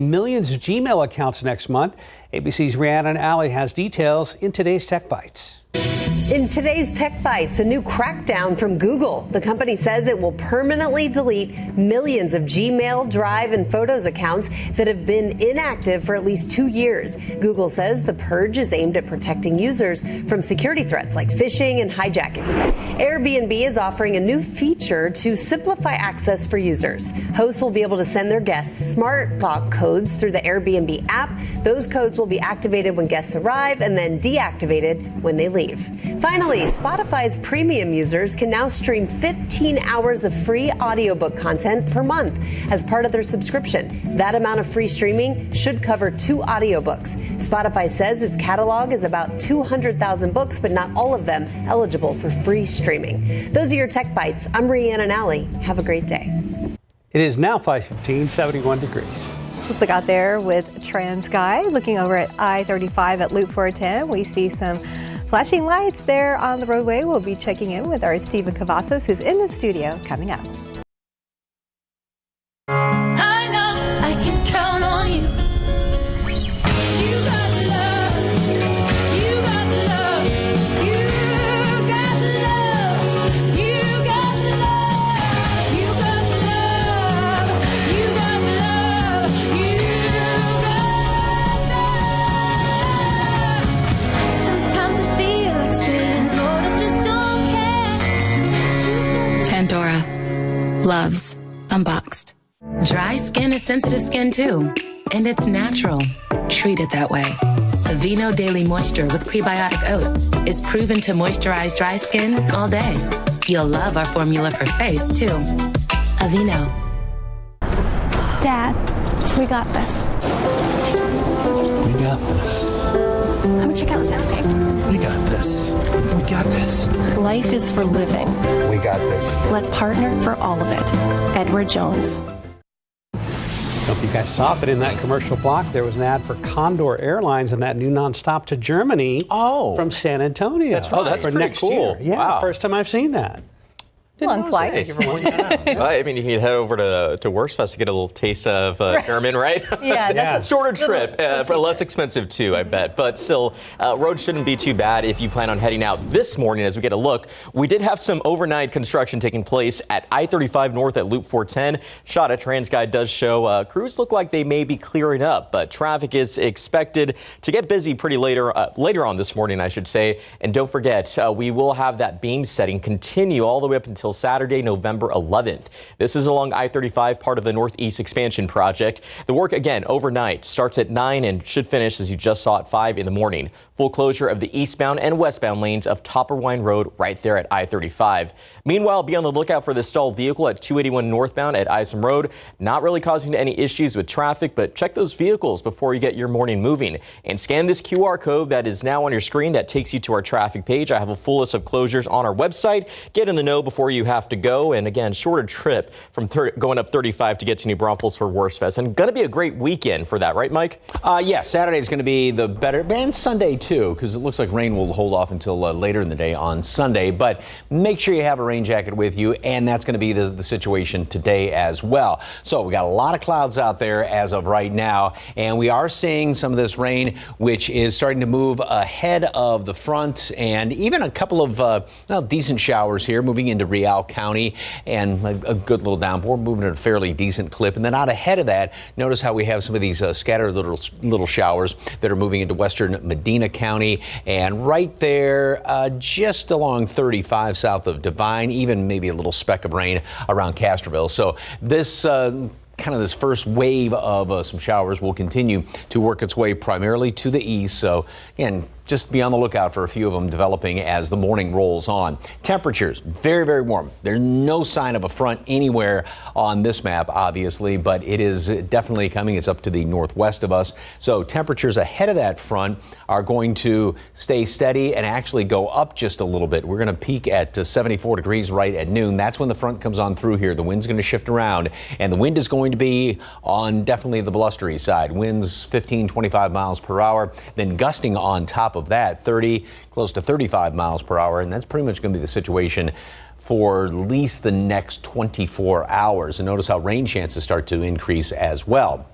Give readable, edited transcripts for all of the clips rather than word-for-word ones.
Millions of Gmail accounts next month. ABC's Rhiannon Alley has details in today's Tech Bites. In today's Tech Bites, a new crackdown from Google. The company says it will permanently delete millions of Gmail, Drive, and Photos accounts that have been inactive for at least 2 years. Google says the purge is aimed at protecting users from security threats like phishing and hijacking. Airbnb is offering a new feature to simplify access for users. Hosts will be able to send their guests smart lock codes through the Airbnb app. Those codes will be activated when guests arrive and then deactivated when they leave. Finally, Spotify's premium users can now stream 15 hours of free audiobook content per month as part of their subscription. That amount of free streaming should cover 2 audiobooks. Spotify says its catalog is about 200,000 books, but not all of them eligible for free streaming. Those are your Tech Bites. I'm Rhiannon Alley. Have a great day. It is now 5:15, 71 degrees. Let's look out there with TransGuide. Looking over at I-35 at Loop 410, we see some flashing lights there on the roadway. We'll be checking in with our Stephen Cavazos, who's in the studio, coming up. I know I can count on you. You got the love. You got the love. You got the love. You got the love. You got the love. You got the love. You got love. Sometimes I feel like saying, Lord, I just don't care. Pandora. Loves Unboxed. Dry skin is sensitive skin too, and it's natural. Treat it that way. Aveeno Daily Moisture with prebiotic oat is proven to moisturize dry skin all day. You'll love our formula for face too. Aveeno. Dad, we got this. We got this. Come check out town, babe. We got this. We got this. Life is for living. We got this. Let's partner for all of it. Edward Jones. I hope you guys saw it, but in that commercial block, there was an ad for Condor Airlines and that new nonstop to Germany from San Antonio. That's right. Oh, that's for pretty next cool. year. Yeah, Wow. First time I've seen that. Long flight. Thank you for pointing that out. I mean, you can head over to Wurstfest to get a little taste of German, right? Yeah, that's a shorter trip, but less expensive too, I bet. But still, roads shouldn't be too bad if you plan on heading out this morning. As we get a look, we did have some overnight construction taking place at I-35 North at Loop 410. Shot at TransGuide does show crews look like they may be clearing up, but traffic is expected to get busy pretty later on this morning, I should say. And don't forget, we will have that beam setting continue all the way up until Saturday, November 11th. This is along I-35, part of the Northeast Expansion Project. The work, again, overnight starts at 9 and should finish, as you just saw, at 5 in the morning. Full closure of the eastbound and westbound lanes of Topperwine Road right there at I-35. Meanwhile, be on the lookout for the stalled vehicle at 281 northbound at Isom Road. Not really causing any issues with traffic, but check those vehicles before you get your morning moving. And scan this QR code that is now on your screen that takes you to our traffic page. I have a full list of closures on our website. Get in the know before you have to go. And again, shorter trip from going up 35 to get to New Braunfels for Wurstfest. And going to be a great weekend for that, right, Mike? Yeah, Saturday is going to be the better, and Sunday too, because it looks like rain will hold off until later in the day on Sunday. But make sure you have a rain jacket with you, and that's going to be the situation today as well. So we got a lot of clouds out there as of right now, and we are seeing some of this rain, which is starting to move ahead of the front, and even a couple of decent showers here moving into Real County, and a good little downpour moving at a fairly decent clip. And then out ahead of that, notice how we have some of these scattered little showers that are moving into western Medina County, and right there just along 35 south of Divine, even maybe a little speck of rain around Castroville. So this this first wave of some showers will continue to work its way primarily to the east. So again, just be on the lookout for a few of them developing as the morning rolls on. Temperatures, very, very warm. There's no sign of a front anywhere on this map, obviously, but it is definitely coming. It's up to the northwest of us. So temperatures ahead of that front are going to stay steady and actually go up just a little bit. We're going to peak at 74 degrees right at noon. That's when the front comes on through here. The wind's going to shift around, and the wind is going to be on definitely the blustery side. Winds 15, 25 miles per hour, then gusting on top of that, 30, close to 35 miles per hour. And that's pretty much going to be the situation for at least the next 24 hours. And notice how rain chances start to increase as well.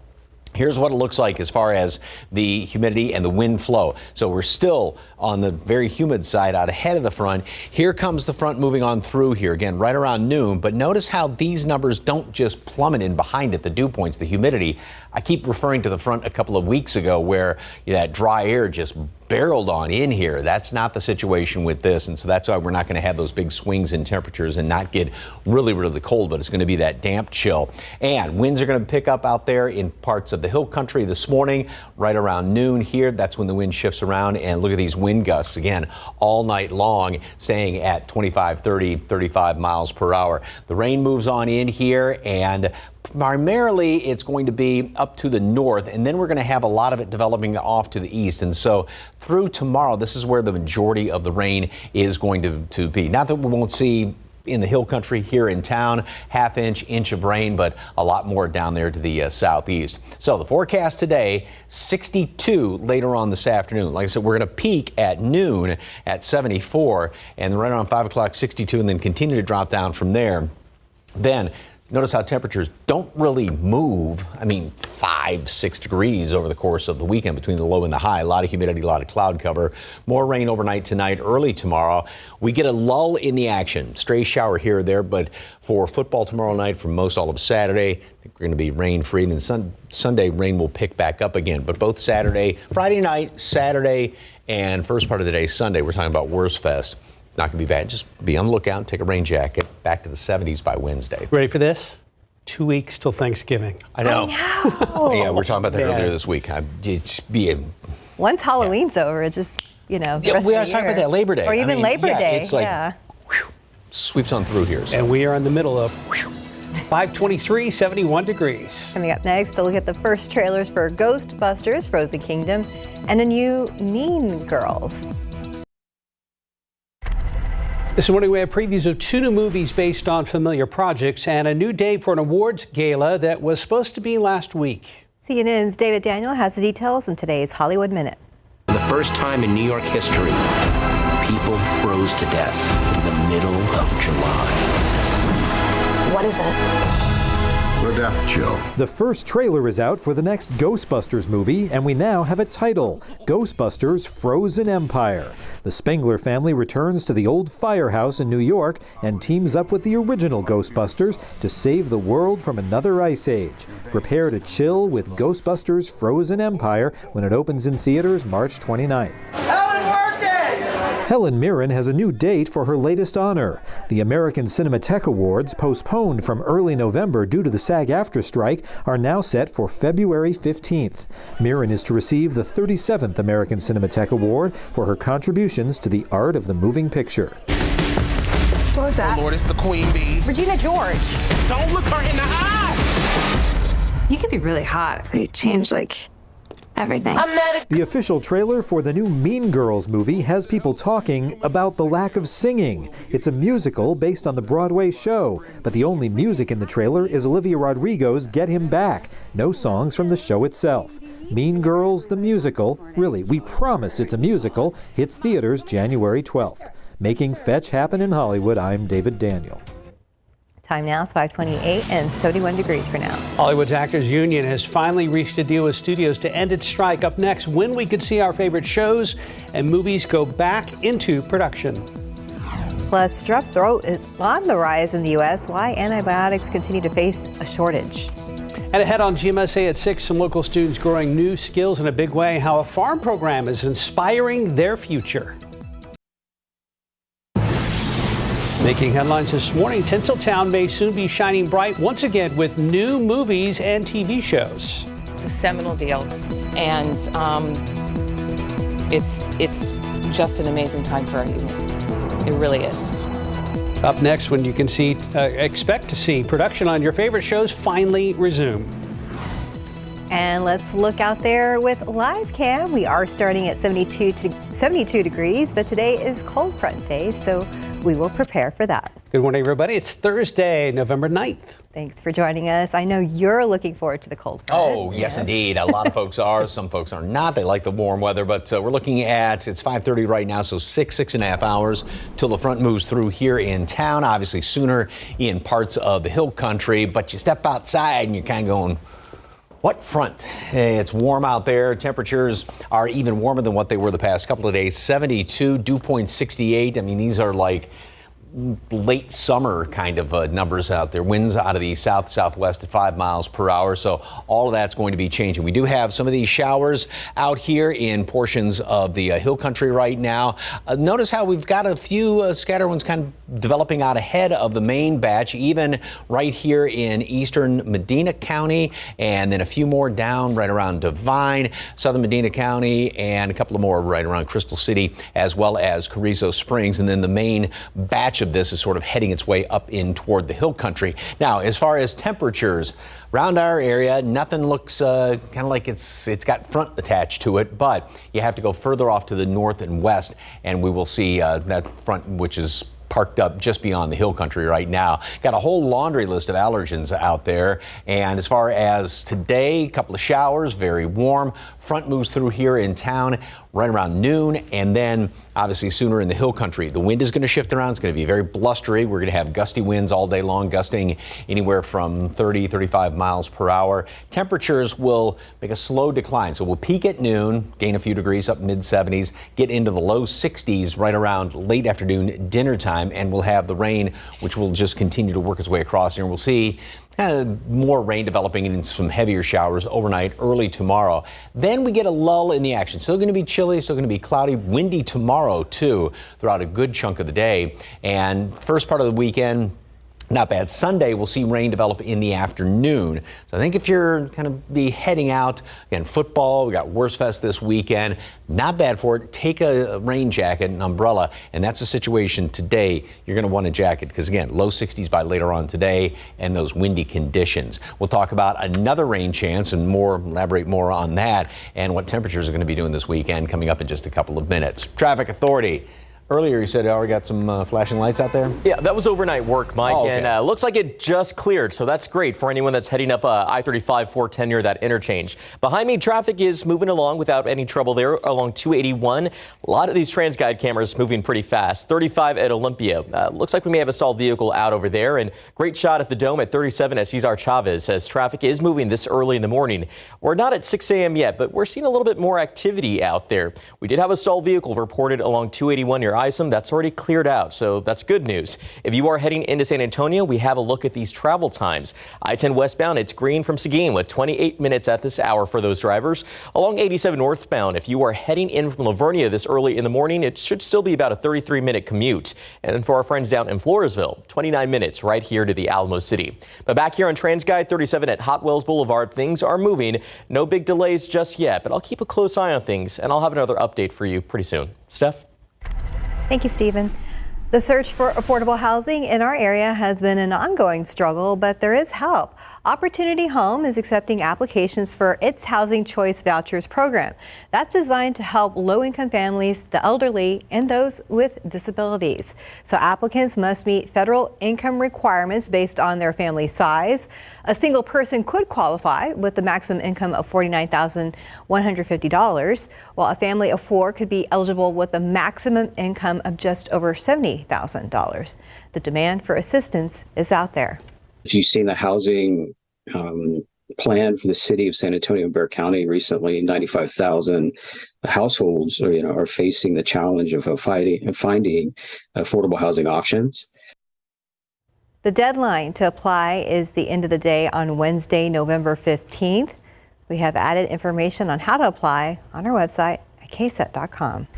Here's what it looks like as far as the humidity and the wind flow. So we're still on the very humid side out ahead of the front. Here comes the front moving on through here again right around noon. But notice how these numbers don't just plummet in behind it, the dew points, the humidity. I keep referring to the front a couple of weeks ago where that dry air just barreled on in here. That's not the situation with this, and so that's why we're not going to have those big swings in temperatures and not get really, really cold, but it's going to be that damp chill. And winds are going to pick up out there in parts of the hill country this morning, right around noon here. That's when the wind shifts around, and look at these wind gusts again all night long, staying at 25, 30, 35 miles per hour. The rain moves on in here, and primarily it's going to be up to the north, and then we're going to have a lot of it developing off to the east. And so through tomorrow, this is where the majority of the rain is going to be. Not that we won't see in the hill country here in town, inch of rain, but a lot more down there to the southeast. So the forecast today, 62 later on this afternoon. Like I said, we're going to peak at noon at 74, and then right around 5 o'clock, 62, and then continue to drop down from there. Then notice how temperatures don't really move. I mean, 5, 6 degrees over the course of the weekend between the low and the high. A lot of humidity, a lot of cloud cover. More rain overnight tonight, early tomorrow. We get a lull in the action. Stray shower here or there, but for football tomorrow night, for most all of Saturday, I think we're going to be rain free. And then Sunday, rain will pick back up again. But both Friday night, Saturday, and first part of the day, Sunday, we're talking about Worst Fest. Not going to be bad. Just be on the lookout and take a rain jacket. Back to the 70s by Wednesday. Ready for this? 2 weeks till Thanksgiving. I know. Yeah, we were talking about that earlier this week. Once Halloween's over, it just, the rest of the we always talk about that Labor Day. Or even Labor Day. It's like, sweeps on through here. So. And we are in the middle of 523, 71 degrees. Coming up next, to look at the first trailers for Ghostbusters, Frozen Kingdom, and a new Mean Girls. This morning we have previews of 2 new movies based on familiar projects and a new date for an awards gala that was supposed to be last week. CNN's David Daniel has the details in today's Hollywood Minute. For the first time in New York history, people froze to death in the middle of July. What is it? The death chill. The first trailer is out for the next Ghostbusters movie, and we now have a title, Ghostbusters Frozen Empire. The Spengler family returns to the old firehouse in New York and teams up with the original Ghostbusters to save the world from another ice age. Prepare to chill with Ghostbusters Frozen Empire when it opens in theaters March 29th. Helen Mirren has a new date for her latest honor. The American Cinematheque Awards, postponed from early November due to the SAG-AFTRA strike, are now set for February 15th. Mirren is to receive the 37th American Cinematheque Award for her contributions to the art of the moving picture. What was that? Oh Lord, it's the Queen Bee. Regina George. Don't look her in the eye! You could be really hot if you change, everything. The official trailer for the new Mean Girls movie has people talking about the lack of singing. It's a musical based on the Broadway show, but the only music in the trailer is Olivia Rodrigo's Get Him Back. No songs from the show itself. Mean Girls, the musical, really, we promise it's a musical, hits theaters January 12th. Making fetch happen in Hollywood, I'm David Daniel. Time now is 5:28 and 71 degrees for now. Hollywood's Actors Union has finally reached a deal with studios to end its strike. Up next, when we could see our favorite shows and movies go back into production. Plus, strep throat is on the rise in the U.S. Why antibiotics continue to face a shortage. And ahead on GMSA at 6, some local students growing new skills in a big way, how a farm program is inspiring their future. Making headlines this morning, Tinseltown may soon be shining bright once again with new movies and TV shows. It's a seminal deal, and it's just an amazing time for our youth. It really is. Up next, when you can expect to see production on your favorite shows finally resume. And let's look out there with live cam. We are starting at 72 degrees, but today is cold front day, so we will prepare for that. Good morning, everybody. It's Thursday, November 9th. Thanks for joining us. I know you're looking forward to the cold front. Oh, yes, indeed. A lot of folks are. Some folks are not. They like the warm weather, but we're looking at, it's 5:30 right now, so 6.5 hours till the front moves through here in town. Obviously sooner in parts of the hill country, but you step outside and you're kind of going, What front? Hey, it's warm out there. Temperatures are even warmer than what they were the past couple of days. 72, dew point 68. I mean, these are like late summer kind of numbers out there. Winds out of the southwest at 5 miles per hour. So all of that's going to be changing. We do have some of these showers out here in portions of the hill country right now. Notice how we've got a few scattered ones kind of developing out ahead of the main batch, even right here in eastern Medina County, and then a few more down right around Devine, southern Medina County, and a couple of more right around Crystal City, as well as Carrizo Springs. And then the main batch of this is sort of heading its way up in toward the hill country. Now, as far as temperatures around our area, nothing looks kind of like it's got front attached to it, but you have to go further off to the north and west, and we will see that front, which is parked up just beyond the hill country right now. Got a whole laundry list of allergens out there. And as far as today, a couple of showers, very warm. Front moves through here in town right around noon, and then obviously sooner in the hill country. The wind is going to shift around. It's going to be very blustery. We're going to have gusty winds all day long, gusting anywhere from 30, 35 miles per hour. Temperatures will make a slow decline. So we'll peak at noon, gain a few degrees up mid 70s, get into the low 60s right around late afternoon dinner time, and we'll have the rain, which will just continue to work its way across here. And we'll see more rain developing and some heavier showers overnight, early tomorrow. Then we get a lull in the action. Still going to be chilly, still going to be cloudy, windy tomorrow too throughout a good chunk of the day. And first part of the weekend, not bad. Sunday, we'll see rain develop in the afternoon. So I think if you're kind of be heading out, again, football, we got Worst Fest this weekend, not bad for it. Take a rain jacket, an umbrella, and that's the situation today. You're going to want a jacket because, again, low 60s by later on today and those windy conditions. We'll talk about another rain chance and elaborate more on that and what temperatures are going to be doing this weekend coming up in just a couple of minutes. Traffic Authority. Earlier, you said, we got some flashing lights out there? Yeah, that was overnight work, Mike, okay. And looks like it just cleared, so that's great for anyone that's heading up I-35 410 near that interchange. Behind me, traffic is moving along without any trouble there along 281. A lot of these TransGuide cameras moving pretty fast. 35 at Olympia. Looks like we may have a stalled vehicle out over there, and great shot at the Dome at 37 at Cesar Chavez as traffic is moving this early in the morning. We're not at 6 a.m. yet, but we're seeing a little bit more activity out there. We did have a stalled vehicle reported along 281 near Isom. That's already cleared out, so that's good news. If you are heading into San Antonio, we have a look at these travel times. I-10 westbound, it's green from Seguin with 28 minutes at this hour for those drivers. Along 87 northbound, if you are heading in from Livonia this early in the morning, it should still be about a 33-minute commute. And for our friends down in Floresville, 29 minutes right here to the Alamo City. But back here on TransGuide 37 at Hot Wells Boulevard, things are moving. No big delays just yet, but I'll keep a close eye on things, and I'll have another update for you pretty soon. Steph? Thank you, Stephen. The search for affordable housing in our area has been an ongoing struggle, but there is help. Opportunity Home is accepting applications for its Housing Choice Vouchers program. That's designed to help low-income families, the elderly, and those with disabilities. So applicants must meet federal income requirements based on their family size. A single person could qualify with the maximum income of $49,150, while a family of four could be eligible with a maximum income of just over $70,000. The demand for assistance is out there. If you've seen the housing plan for the city of San Antonio and Bexar County recently, 95,000 households are facing the challenge of finding affordable housing options. The deadline to apply is the end of the day on Wednesday, November 15th. We have added information on how to apply on our website at KSAT.com.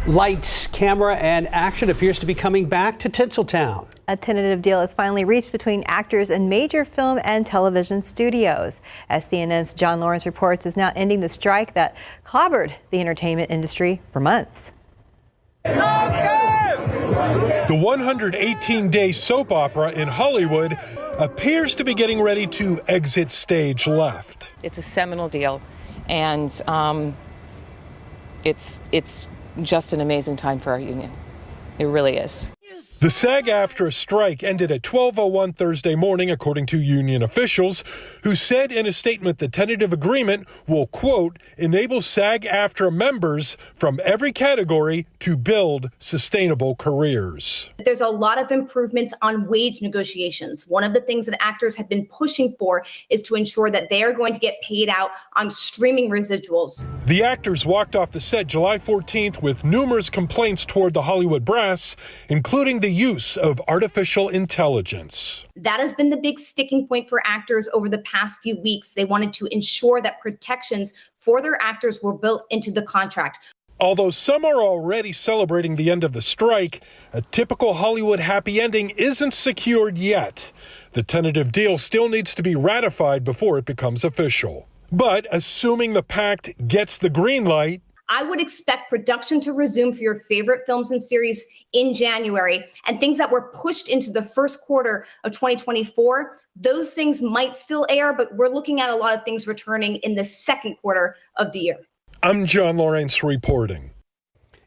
Lights, camera, and action appears to be coming back to Tinseltown. A tentative deal is finally reached between actors and major film and television studios. As CNN's John Lawrence reports, is now ending the strike that clobbered the entertainment industry for months. The 118-day soap opera in Hollywood appears to be getting ready to exit stage left. It's a seminal deal, and it's just an amazing time for our union. It really is. The SAG-AFTRA strike ended at 12:01 Thursday morning, according to union officials, who said in a statement the tentative agreement will, quote, enable SAG-AFTRA members from every category to build sustainable careers. There's a lot of improvements on wage negotiations. One of the things that actors have been pushing for is to ensure that they are going to get paid out on streaming residuals. The actors walked off the set July 14th with numerous complaints toward the Hollywood brass, including the use of artificial intelligence. That has been the big sticking point for actors over the past few weeks. They wanted to ensure that protections for their actors were built into the contract. Although some are already celebrating the end of the strike, a typical Hollywood happy ending isn't secured yet. The tentative deal still needs to be ratified before it becomes official. But assuming the pact gets the green light, I would expect production to resume for your favorite films and series in January, and things that were pushed into the first quarter of 2024, those things might still air, but we're looking at a lot of things returning in the second quarter of the year. I'm John Lawrence reporting.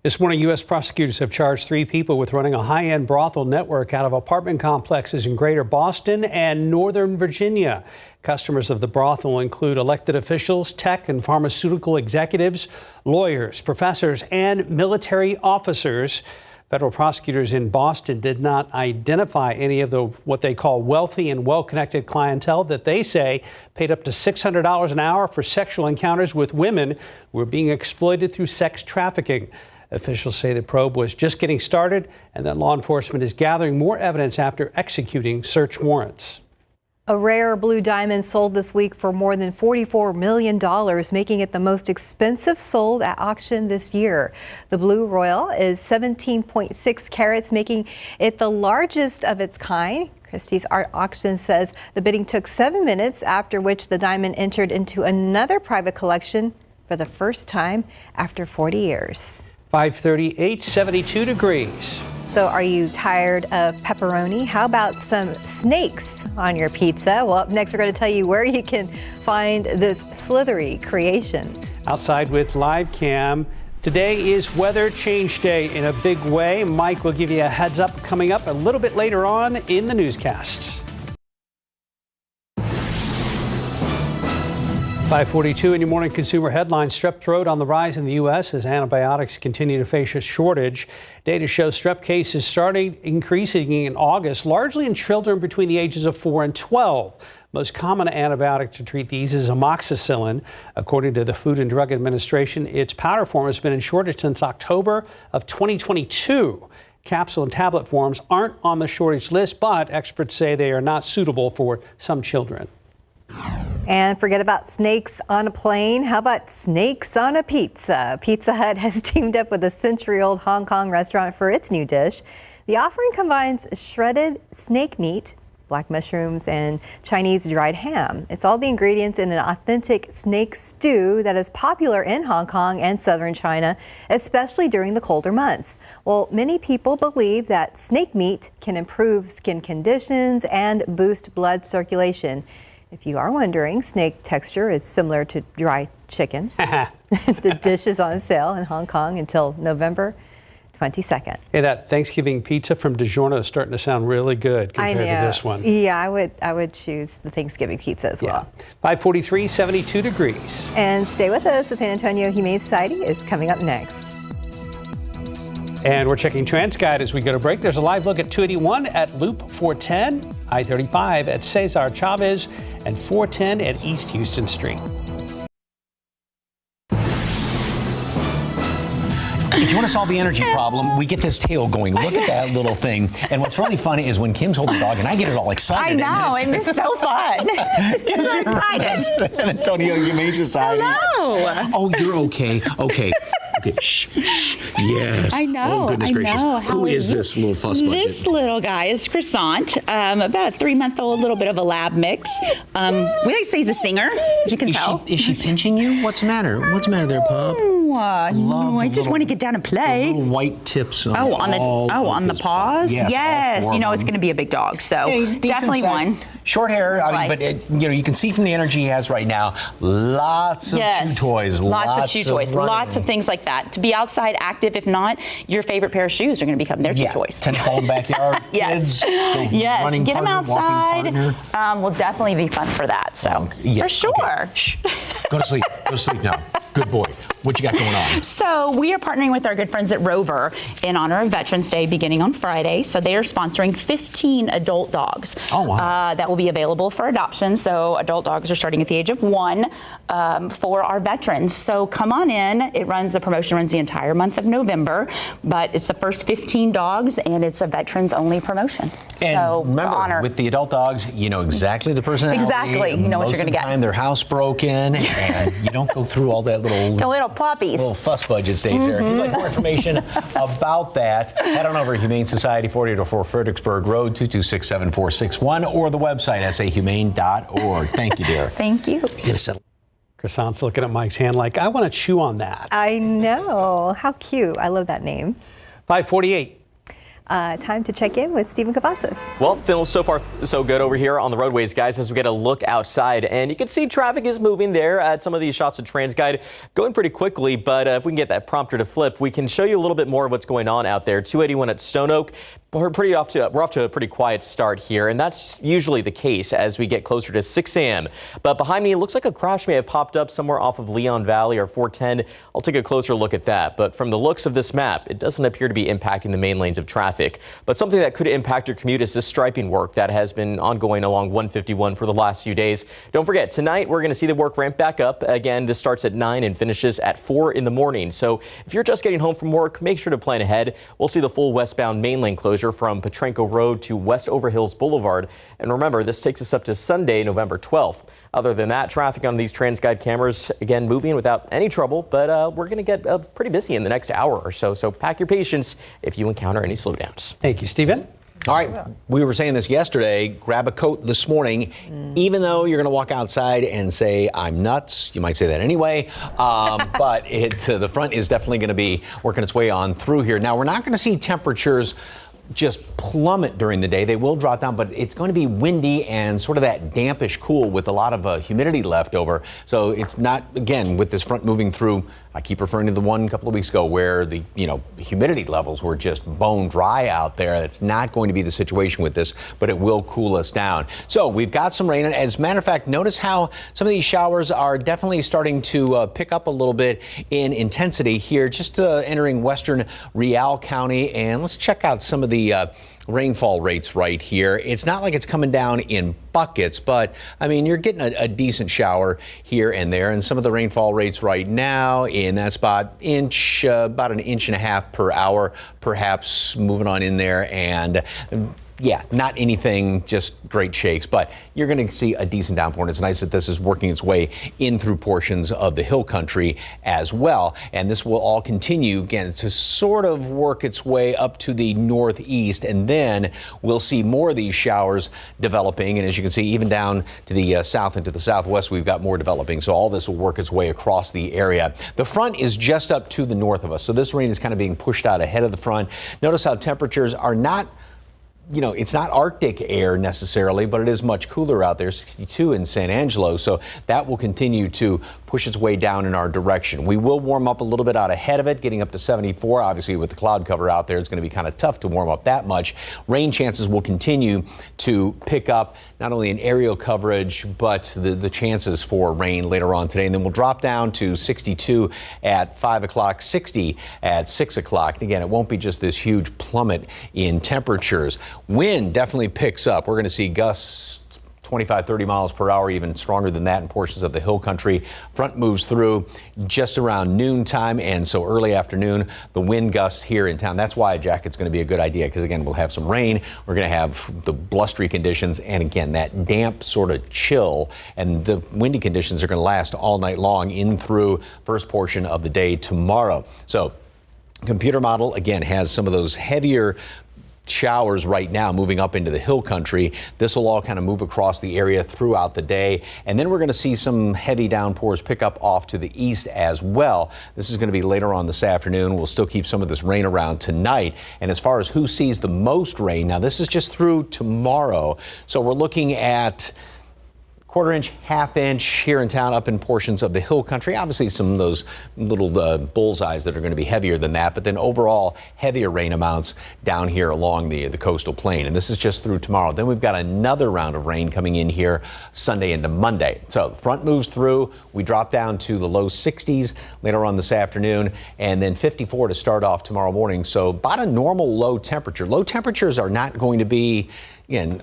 This morning, U.S. prosecutors have charged 3 people with running a high-end brothel network out of apartment complexes in Greater Boston and Northern Virginia. Customers of the brothel include elected officials, tech and pharmaceutical executives, lawyers, professors, and military officers. Federal prosecutors in Boston did not identify any of the what they call wealthy and well-connected clientele that they say paid up to $600 an hour for sexual encounters with women who were being exploited through sex trafficking. Officials say the probe was just getting started and that law enforcement is gathering more evidence after executing search warrants. A rare blue diamond sold this week for more than $44 million, making it the most expensive sold at auction this year. The Blue Royal is 17.6 carats, making it the largest of its kind. Christie's Art Auction says the bidding took 7 minutes, after which the diamond entered into another private collection for the first time after 40 years. 5:38, 72 degrees. So are you tired of pepperoni? How about some snakes on your pizza? Well, up next, we're going to tell you where you can find this slithery creation. Outside with Live Cam. Today is Weather Change Day in a big way. Mike will give you a heads up coming up a little bit later on in the newscasts. 5:42 in your morning consumer headlines. Strep throat on the rise in the U.S. as antibiotics continue to face a shortage. Data shows strep cases started increasing in August, largely in children between the ages of 4 and 12. Most common antibiotic to treat these is amoxicillin. According to the Food and Drug Administration, its powder form has been in shortage since October of 2022. Capsule and tablet forms aren't on the shortage list, but experts say they are not suitable for some children. And forget about snakes on a plane. How about snakes on a pizza? Pizza Hut has teamed up with a century-old Hong Kong restaurant for its new dish. The offering combines shredded snake meat, black mushrooms, and Chinese dried ham. It's all the ingredients in an authentic snake stew that is popular in Hong Kong and southern China, especially during the colder months. Well, many people believe that snake meat can improve skin conditions and boost blood circulation. If you are wondering, snake texture is similar to dry chicken. The dish is on sale in Hong Kong until November 22nd. Hey, that Thanksgiving pizza from DiGiorno is starting to sound really good compared to this one. Yeah, I would choose the Thanksgiving pizza as well. 5:43, 72 degrees. And stay with us. The San Antonio Humane Society is coming up next. And we're checking TransGuide as we go to break. There's a live look at 281 at Loop 410, I-35 at Cesar Chavez, and 410 at East Houston Street. If you want to solve the energy problem, we get this tail going. Look at that little thing. And what's really funny is when Kim's holding the dog and I get it all excited. I know, and it's so fun. I'm so excited. San Antonio Humane Society. Hello. Oh, you're okay. Okay. Okay. Shh. Yes. I know. Oh, goodness gracious. Who is this little fuss budget? This little guy is Croissant, about a 3-month-old, little bit of a lab mix. We like to say he's a singer, as you can tell. Is she pinching you? What's the matter? What's the matter there, Pop? Love I just want to get down and play. Little white tips on on the paws. Yes, you know it's going to be a big dog, so definitely one. Short hair, I mean, but you can see from the energy he has right now, lots of chew toys, lots of chew toys, lots of things like that. To be outside active, if not, your favorite pair of shoes are going to become their chew toys. Tent-pole backyard, yes, kids, running get them partner, outside. Will definitely be fun for that. So for sure. Okay. Shh. Go to sleep. Go to sleep now. Good boy. What you got going on? So we are partnering with our good friends at Rover in honor of Veterans Day beginning on Friday. So they are sponsoring 15 adult dogs that will be available for adoption. So adult dogs are starting at the age of 1 for our veterans. So come on in. The promotion runs the entire month of November, but it's the first 15 dogs and it's a veterans only promotion. And so remember, with the adult dogs, you know exactly the personality. Exactly. You know what you're going to get. Most of the time, they're housebroken, and you don't go through all that little puppies. Little fuss budget stage there. If you'd like more information about that, head on over to Humane Society, 4804 Fredericksburg Road, 226-7461, or the website, sahumane.org. Thank you, dear. Thank you. Croissant's looking at Mike's hand like, I want to chew on that. I know. How cute. I love that name. 548. Time to check in with Stephen Cavazos. Well, so far so good over here on the roadways, guys, as we get a look outside. And you can see traffic is moving there at some of these shots of TransGuide going pretty quickly. But if we can get that prompter to flip, we can show you a little bit more of what's going on out there. 281 at Stone Oak. We're off to a pretty quiet start here, and that's usually the case as we get closer to 6 a.m. But behind me, it looks like a crash may have popped up somewhere off of Leon Valley or 410. I'll take a closer look at that. But from the looks of this map, it doesn't appear to be impacting the main lanes of traffic. But something that could impact your commute is this striping work that has been ongoing along 151 for the last few days. Don't forget, tonight we're going to see the work ramp back up. Again, this starts at 9 and finishes at 4 in the morning. So if you're just getting home from work, make sure to plan ahead. We'll see the full westbound main lane closure from Petrenko Road to West Overhills Boulevard. And remember, this takes us up to Sunday, November 12th. Other than that, traffic on these TransGuide cameras, again, moving without any trouble, but we're going to get pretty busy in the next hour or so. So pack your patience if you encounter any slowdowns. Thank you, Stephen. All right, we were saying this yesterday, grab a coat this morning, even though you're going to walk outside and say, I'm nuts. You might say that anyway, but the front is definitely going to be working its way on through here. Now, we're not going to see temperatures just plummet during the day. They will drop down, but it's going to be windy and sort of that dampish cool with a lot of humidity left over. So it's not, again, with this front moving through, I keep referring to the one a couple of weeks ago where the humidity levels were just bone dry out there. That's not going to be the situation with this, but it will cool us down. So we've got some rain. And as a matter of fact, notice how some of these showers are definitely starting to pick up a little bit in intensity here, just entering western Real County. And let's check out some of the rainfall rates right here. It's not like it's coming down in buckets, but I mean, you're getting a decent shower here and there. And some of the rainfall rates right now in that spot, about an inch and a half per hour, perhaps moving on in there. And yeah, not anything just great shakes, but you're going to see a decent downpour. And it's nice that this is working its way in through portions of the hill country as well. And this will all continue again to sort of work its way up to the northeast. And then we'll see more of these showers developing. And as you can see, even down to the south and to the southwest, we've got more developing. So all this will work its way across the area. The front is just up to the north of us. So this rain is kind of being pushed out ahead of the front. Notice how temperatures are not, it's not Arctic air necessarily, but it is much cooler out there, 62 in San Angelo. So that will continue to push its way down in our direction. We will warm up a little bit out ahead of it, getting up to 74. Obviously, with the cloud cover out there, it's going to be kind of tough to warm up that much. Rain chances will continue to pick up, not only in aerial coverage, but the chances for rain later on today. And then we'll drop down to 62 at 5 o'clock, 60 at 6 o'clock. And again, it won't be just this huge plummet in temperatures. Wind definitely picks up. We're going to see gusts 25, 30 miles per hour, even stronger than that in portions of the hill country. Front moves through just around noontime, and so early afternoon, the wind gusts here in town. That's why a jacket's going to be a good idea, because again, we'll have some rain. We're going to have the blustery conditions, and again, that damp sort of chill, and the windy conditions are going to last all night long in through first portion of the day tomorrow. So computer model, again, has some of those heavier showers right now moving up into the hill country. This will all kind of move across the area throughout the day. And then we're going to see some heavy downpours pick up off to the east as well. This is going to be later on this afternoon. We'll still keep some of this rain around tonight. And as far as who sees the most rain, now this is just through tomorrow. So we're looking at quarter-inch, half-inch here in town, up in portions of the hill country. Obviously, some of those little bullseyes that are going to be heavier than that, but then overall heavier rain amounts down here along the coastal plain. And this is just through tomorrow. Then we've got another round of rain coming in here Sunday into Monday. So the front moves through. We drop down to the low 60s later on this afternoon, and then 54 to start off tomorrow morning. So about a normal low temperature. Low temperatures are not going to be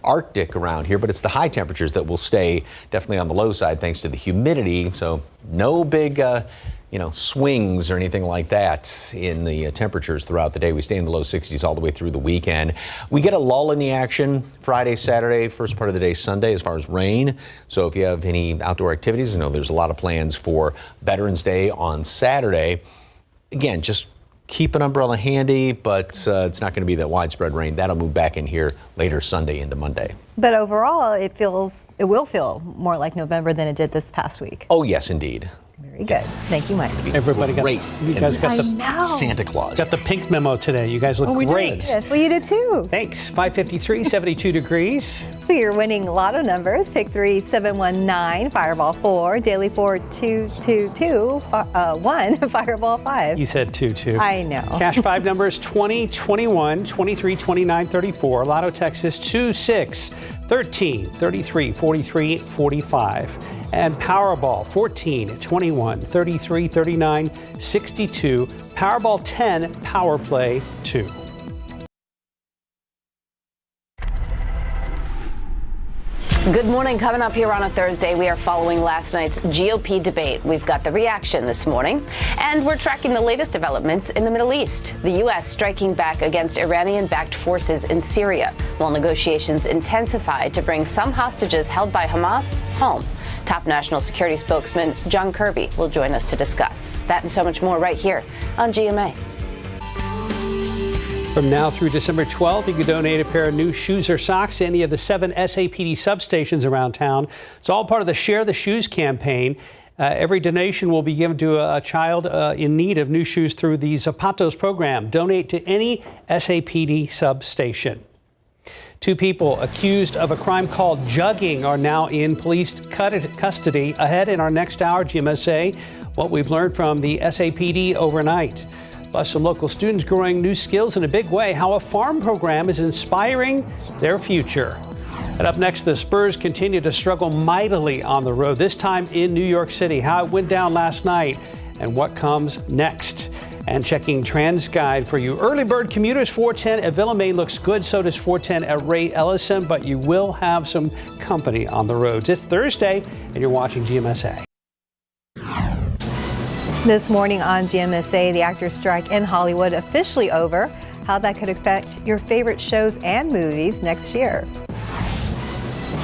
Arctic around here, but it's the high temperatures that will stay definitely on the low side thanks to the humidity. So no big, swings or anything like that in the temperatures throughout the day. We stay in the low 60s all the way through the weekend. We get a lull in the action Friday, Saturday, first part of the day Sunday as far as rain. So if you have any outdoor activities, there's a lot of plans for Veterans Day on Saturday. Again, just keep an umbrella handy, but it's not going to be that widespread rain. That'll move back in here later Sunday into Monday. But overall, it will feel more like November than it did this past week. Oh, yes, indeed. Very good. Thank you, Mike. Everybody got great. You guys got the Santa Claus. Got the pink memo today. You guys look great. Yes, well, you did too. Thanks. 5:53, 72 degrees. So you're winning lotto numbers. Pick 3, 719, Fireball 4, Daily 4, 222, 1, Fireball 5. You said 2. I know. Cash 5 numbers 20, 21, 23, 29, 34. Lotto Texas 2, 6, 13, 33, 43, 45. And Powerball 14, 21, 33, 39, 62. Powerball 10, Power Play 2. Good morning. Coming up here on a Thursday, we are following last night's GOP debate. We've got the reaction this morning, and we're tracking the latest developments in the Middle East. The U.S. striking back against Iranian-backed forces in Syria, while negotiations intensify to bring some hostages held by Hamas home. Top national security spokesman John Kirby will join us to discuss that and so much more right here on GMA. From now through December 12th, you can donate a pair of new shoes or socks to any of the 7 SAPD substations around town. It's all part of the Share the Shoes campaign. Every donation will be given to a child in need of new shoes through the Zapatos program. Donate to any SAPD substation. 2 people accused of a crime called jugging are now in police custody. Ahead in our next hour, GMSA, what we've learned from the SAPD overnight. Plus, some local students growing new skills in a big way, how a farm program is inspiring their future. And up next, the Spurs continue to struggle mightily on the road, this time in New York City. How it went down last night and what comes next. And checking TransGuide for you. Early bird commuters, 410 at Villamane looks good. So does 410 at Ray Ellison, but you will have some company on the roads. It's Thursday, and you're watching GMSA. This morning on GMSA, the actors' strike in Hollywood officially over. How that could affect your favorite shows and movies next year.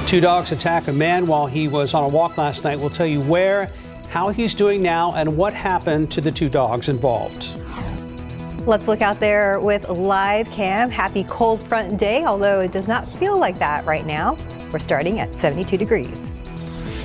2 dogs attack a man while he was on a walk last night. We'll tell you where, how he's doing now, and what happened to the 2 dogs involved. Let's look out there with live cam. Happy cold front day, although it does not feel like that right now. We're starting at 72 degrees.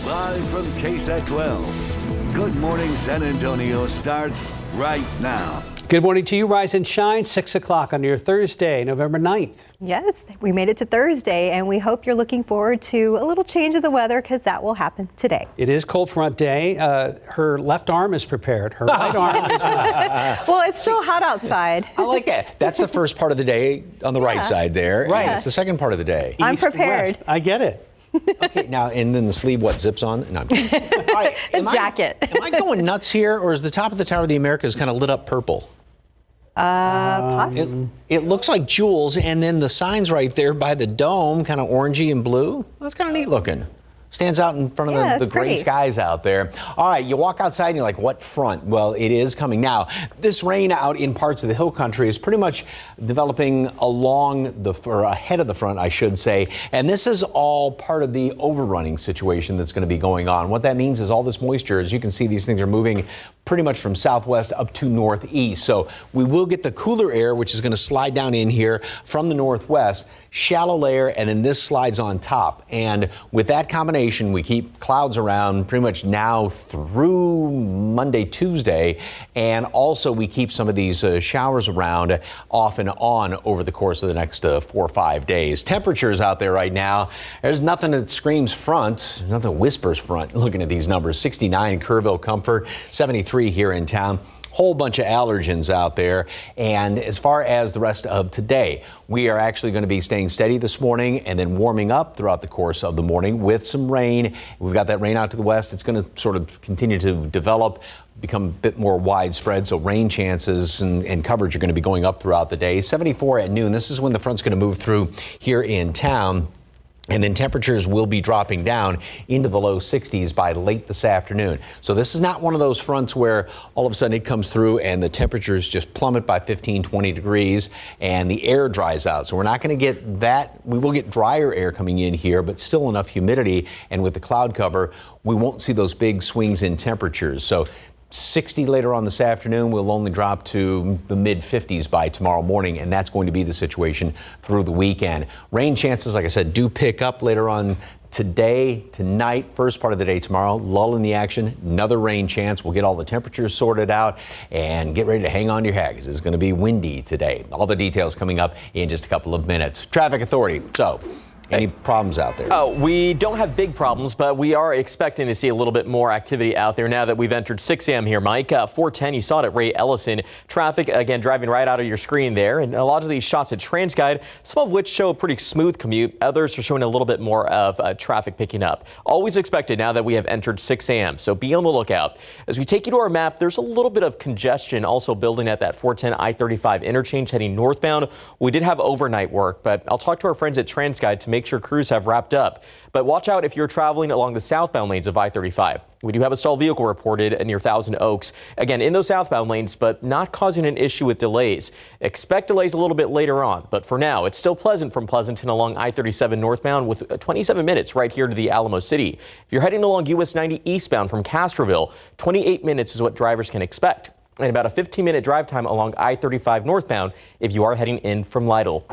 Live from KSAT 12. Good Morning San Antonio starts right now. Good morning to you. Rise and shine, 6 o'clock on your Thursday, November 9th. Yes, we made it to Thursday, and we hope you're looking forward to a little change of the weather because that will happen today. It is cold front day. Her left arm is prepared. Her right arm is not. Well, it's still hot outside. I like that. That's the first part of the day on the right side there. Right. And it's the second part of the day. I'm prepared. West. I get it. Okay, now, and then the sleeve, what, zips on? No, I'm kidding. All right, jacket. Am I going nuts here, or is the top of the Tower of the Americas kind of lit up purple? Possibly. It looks like jewels, and then the signs right there by the dome, kind of orangey and blue. That's kind of neat looking. Stands out in front of the gray skies out there. All right, you walk outside and you're like, what front? Well, it is coming. Now, this rain out in parts of the hill country is pretty much developing along or ahead of the front, I should say. And this is all part of the overrunning situation that's going to be going on. What that means is all this moisture, as you can see, these things are moving pretty much from southwest up to northeast. So we will get the cooler air, which is going to slide down in here from the northwest, shallow layer, and then this slides on top. And with that combination, we keep clouds around pretty much now through Monday, Tuesday, and also we keep some of these showers around off and on over the course of the next 4 or 5 days. Temperatures out there right now, there's nothing that screams front, nothing that whispers front. Looking at these numbers, 69 in Kerrville, Comfort, 73 here in town. Whole bunch of allergens out there. And as far as the rest of today, we are actually going to be staying steady this morning and then warming up throughout the course of the morning with some rain. We've got that rain out to the west. It's going to sort of continue to develop, become a bit more widespread. So rain chances and coverage are going to be going up throughout the day. 74 at noon. This is when the front's going to move through here in town. And then temperatures will be dropping down into the low 60s by late this afternoon. So this is not one of those fronts where all of a sudden it comes through and the temperatures just plummet by 15, 20 degrees and the air dries out. So we're not going to get that. We will get drier air coming in here, but still enough humidity. And with the cloud cover, we won't see those big swings in temperatures. So 60 later on this afternoon, we'll only drop to the mid 50s by tomorrow morning, and that's going to be the situation through the weekend. Rain chances, like I said, do pick up later on today, tonight, first part of the day tomorrow. Lull in the action, another rain chance. We'll get all the temperatures sorted out and get ready to hang on to your hat because it's going to be windy today. All the details coming up in just a couple of minutes. Traffic Authority. So, any problems out there? Oh, we don't have big problems, but we are expecting to see a little bit more activity out there now that we've entered 6 a.m. here, Mike. 410, you saw it at Ray Ellison. Traffic, again, driving right out of your screen there. And a lot of these shots at TransGuide, some of which show a pretty smooth commute. Others are showing a little bit more of traffic picking up. Always expected now that we have entered 6 a.m. So be on the lookout. As we take you to our map, there's a little bit of congestion also building at that 410 I-35 interchange heading northbound. We did have overnight work, but I'll talk to our friends at TransGuide to make sure crews have wrapped up. But watch out if you're traveling along the southbound lanes of I-35. We do have a stalled vehicle reported near Thousand Oaks. Again, in those southbound lanes, but not causing an issue with delays. Expect delays a little bit later on. But for now, it's still pleasant from Pleasanton along I-37 northbound with 27 minutes right here to the Alamo City. If you're heading along US 90 eastbound from Castroville, 28 minutes is what drivers can expect. And about a 15-minute drive time along I-35 northbound if you are heading in from Lytle.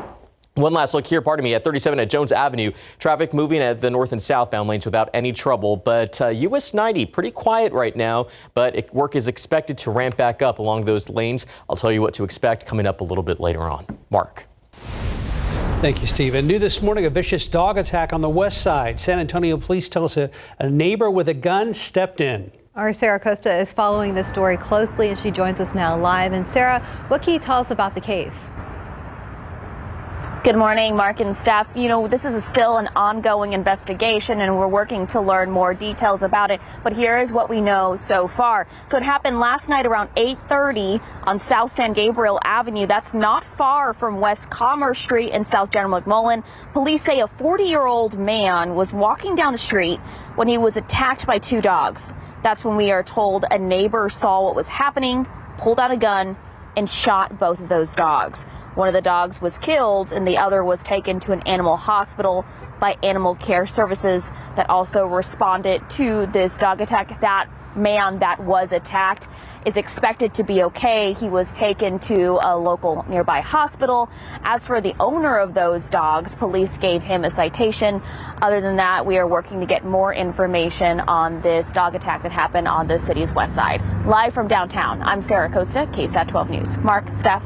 One last look here, at 37 at Jones Avenue. Traffic moving at the north and southbound lanes without any trouble. But US 90, pretty quiet right now, but work is expected to ramp back up along those lanes. I'll tell you what to expect coming up a little bit later on. Mark. Thank you, Steve. And new this morning, a vicious dog attack on the west side. San Antonio police tell us a neighbor with a gun stepped in. Our Sarah Costa is following this story closely, and she joins us now live. And Sarah, what can you tell us about the case? Good morning, Mark and Steph. You know, this is still an ongoing investigation and we're working to learn more details about it. But here is what we know so far. So it happened last night around 8:30 on South San Gabriel Avenue. That's not far from West Commerce Street and South General McMullen. Police say a 40-year-old man was walking down the street when he was attacked by 2 dogs. That's when we are told a neighbor saw what was happening, pulled out a gun, and shot both of those dogs. One of the dogs was killed and the other was taken to an animal hospital by Animal Care Services that also responded to this dog attack. That man that was attacked is expected to be okay. He was taken to a local nearby hospital. As for the owner of those dogs, police gave him a citation. Other than that, we are working to get more information on this dog attack that happened on the city's west side. Live from downtown, I'm Sarah Costa, KSAT 12 News. Mark, Steph.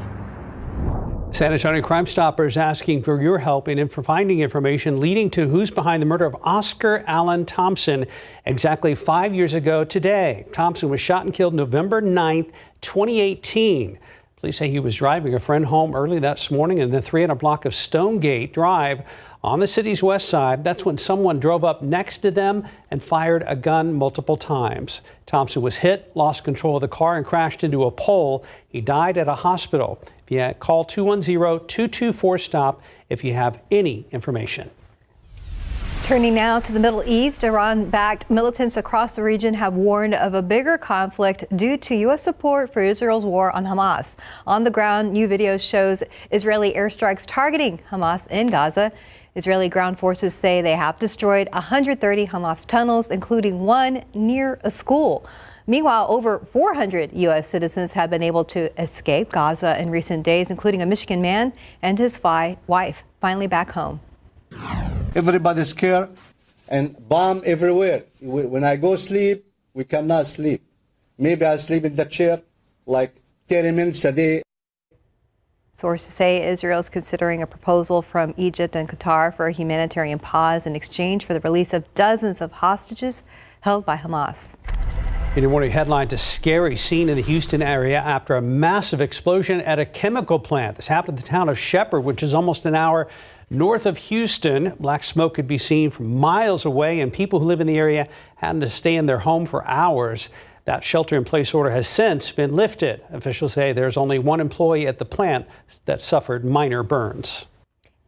San Antonio Crime Stoppers asking for your help in finding information leading to who's behind the murder of Oscar Allen Thompson exactly 5 years ago today. Thompson was shot and killed November 9th, 2018. Police say he was driving a friend home early that morning in the 300 block of Stonegate Drive on the city's west side. That's when someone drove up next to them and fired a gun multiple times. Thompson was hit, lost control of the car, and crashed into a pole. He died at a hospital. If you call 210-224-STOP if you have any information. Turning now to the Middle East, Iran-backed militants across the region have warned of a bigger conflict due to U.S. support for Israel's war on Hamas. On the ground, new video shows Israeli airstrikes targeting Hamas in Gaza. Israeli ground forces say they have destroyed 130 Hamas tunnels, including one near a school. Meanwhile, over 400 U.S. citizens have been able to escape Gaza in recent days, including a Michigan man and his wife, finally back home. Everybody's scared and bomb everywhere. When I go sleep, we cannot sleep. Maybe I sleep in the chair like 30 minutes a day. Sources say Israel is considering a proposal from Egypt and Qatar for a humanitarian pause in exchange for the release of dozens of hostages held by Hamas. In your morning headlines, a scary scene in the Houston area after a massive explosion at a chemical plant. This happened in the town of Shepherd, which is almost an hour north of Houston. Black smoke could be seen from miles away, and people who live in the area had to stay in their home for hours. That shelter-in-place order has since been lifted. Officials say there's only one employee at the plant that suffered minor burns.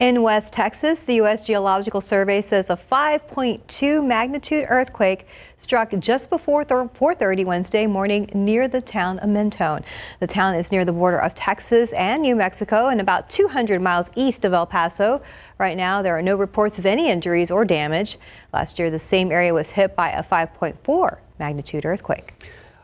In West Texas, the U.S. Geological Survey says a 5.2 magnitude earthquake struck just before 4:30 Wednesday morning near the town of Mentone. The town is near the border of Texas and New Mexico and about 200 miles east of El Paso. Right now, there are no reports of any injuries or damage. Last year, the same area was hit by a 5.4 magnitude earthquake.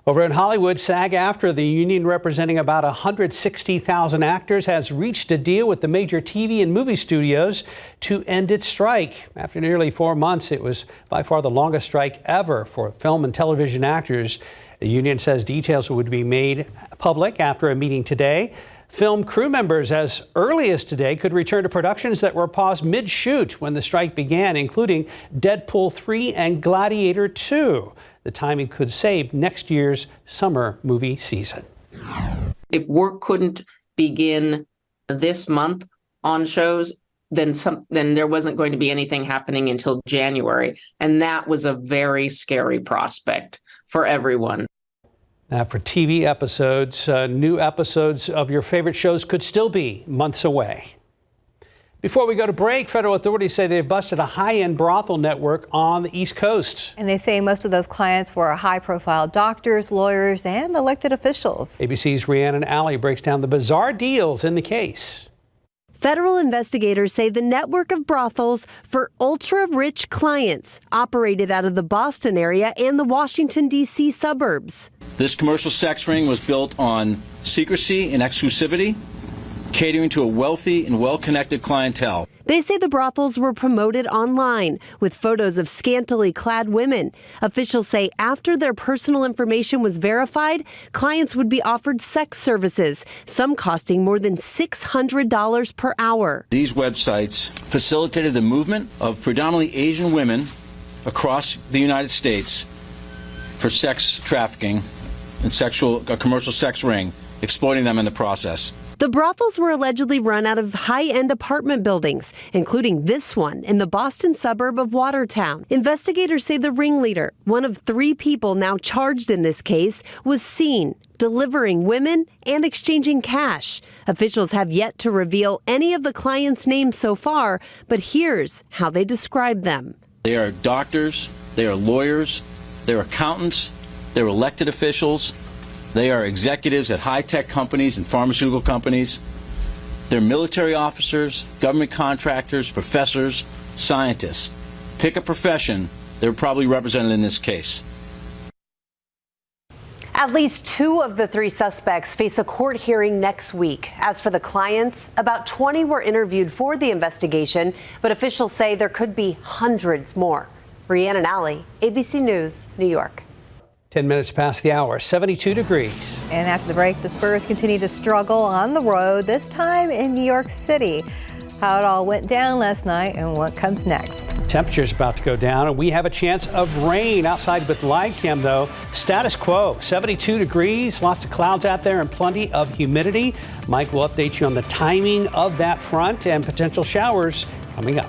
Over in Hollywood, SAG-AFTRA, the union representing about 160,000 actors, has reached a deal with the major TV and movie studios to end its strike. After nearly 4 months, it was by far the longest strike ever for film and television actors. The union says details would be made public after a meeting today. Film crew members as early as today could return to productions that were paused mid-shoot when the strike began, including Deadpool 3 and Gladiator 2. The timing could save next year's summer movie season. If work couldn't begin this month on shows, then there wasn't going to be anything happening until January. And that was a very scary prospect for everyone. Now for TV episodes, new episodes of your favorite shows could still be months away. Before we go to break, federal authorities say they've busted a high-end brothel network on the East Coast. And they say most of those clients were high-profile doctors, lawyers, and elected officials. ABC's Rhiannon Alley breaks down the bizarre deals in the case. Federal investigators say the network of brothels for ultra-rich clients operated out of the Boston area and the Washington, D.C. suburbs. This commercial sex ring was built on secrecy and exclusivity, catering to a wealthy and well-connected clientele. They say the brothels were promoted online with photos of scantily clad women. Officials say after their personal information was verified, clients would be offered sex services, some costing more than $600 per hour. These websites facilitated the movement of predominantly Asian women across the United States for sex trafficking and a commercial sex ring, exploiting them in the process. The brothels were allegedly run out of high-end apartment buildings, including this one in the Boston suburb of Watertown. Investigators say the ringleader, one of 3 people now charged in this case, was seen delivering women and exchanging cash. Officials have yet to reveal any of the clients' names so far, but here's how they describe them. They are doctors, they are lawyers, they're accountants, they're elected officials. They are executives at high-tech companies and pharmaceutical companies. They're military officers, government contractors, professors, scientists. Pick a profession, they're probably represented in this case. At least 2 of the 3 suspects face a court hearing next week. As for the clients, about 20 were interviewed for the investigation, but officials say there could be hundreds more. Rhiannon Alley, ABC News, New York. 10 minutes past the hour, 72 degrees. And after the break, the Spurs continue to struggle on the road, this time in New York City. How it all went down last night and what comes next. Temperature's about to go down, and we have a chance of rain outside with live cam, though. Status quo, 72 degrees, lots of clouds out there and plenty of humidity. Mike will update you on the timing of that front and potential showers coming up.